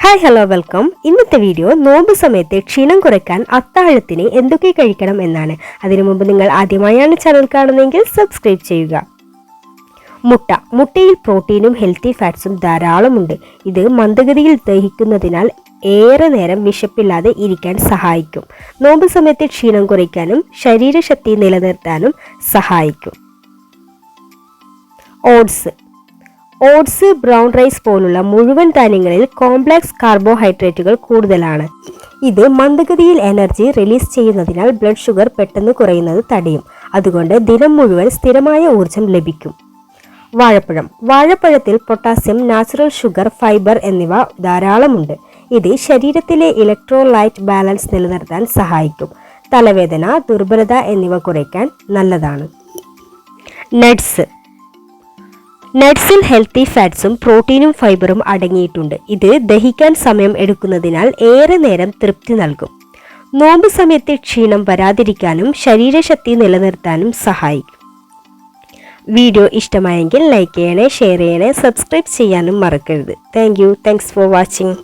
Hi hello welcome. ഇന്നത്തെ video നോമ്പ് സമയത്ത് ക്ഷീണം കുറയ്ക്കാൻ അത്താഴത്തിന് എന്തൊക്കെ കഴിക്കണം എന്നാണ്. അതിനു മുമ്പ് നിങ്ങൾ ആദ്യമായാണ് ചാനൽ കാണുന്നതെങ്കിൽ സബ്സ്ക്രൈബ് ചെയ്യുക. മുട്ടയിൽ പ്രോട്ടീനും ഹെൽത്തി ഫാറ്റ്സും ധാരാളമുണ്ട്. ഇത് മന്ദഗതിയിൽ ദഹിക്കുന്നതിനാൽ ഏറെ നേരം വിശപ്പില്ലാതെ ഇരിക്കാൻ സഹായിക്കും. നോമ്പ് സമയത്ത് ക്ഷീണം കുറയ്ക്കാനും ശരീരശക്തി നിലനിർത്താനും സഹായിക്കും. ഓട്സ്, ബ്രൗൺ റൈസ് പോലുള്ള മുഴുവൻ ധാന്യങ്ങളിൽ കോംപ്ലക്സ് കാർബോഹൈഡ്രേറ്റുകൾ കൂടുതലാണ്. ഇത് മന്ദഗതിയിൽ എനർജി റിലീസ് ചെയ്യുന്നതിനാൽ ബ്ലഡ് ഷുഗർ പെട്ടെന്ന് കുറയുന്നത് തടയും. അതുകൊണ്ട് ദിനം മുഴുവൻ സ്ഥിരമായ ഊർജം ലഭിക്കും. വാഴപ്പഴത്തിൽ പൊട്ടാസ്യം, നാച്ചുറൽ ഷുഗർ, ഫൈബർ എന്നിവ ധാരാളമുണ്ട്. ഇത് ശരീരത്തിലെ ഇലക്ട്രോലൈറ്റ് ബാലൻസ് നിലനിർത്താൻ സഹായിക്കും. തലവേദന, ദുർബലത എന്നിവ കുറയ്ക്കാൻ നല്ലതാണ്. നട്ട്സിൽ ഹെൽത്തി ഫാറ്റ്സും പ്രോട്ടീനും ഫൈബറും അടങ്ങിയിട്ടുണ്ട്. ഇത് ദഹിക്കാൻ സമയം എടുക്കുന്നതിനാൽ ഏറെ നേരം തൃപ്തി നൽകും. നോമ്പ് സമയത്ത് ക്ഷീണം വരാതിരിക്കാനും ശരീരശക്തി നിലനിർത്താനും സഹായിക്കും. വീഡിയോ ഇഷ്ടമായെങ്കിൽ ലൈക്ക് ചെയ്യണേ, ഷെയർ ചെയ്യണേ, സബ്സ്ക്രൈബ് ചെയ്യാനും മറക്കരുത്. Thanks for watching.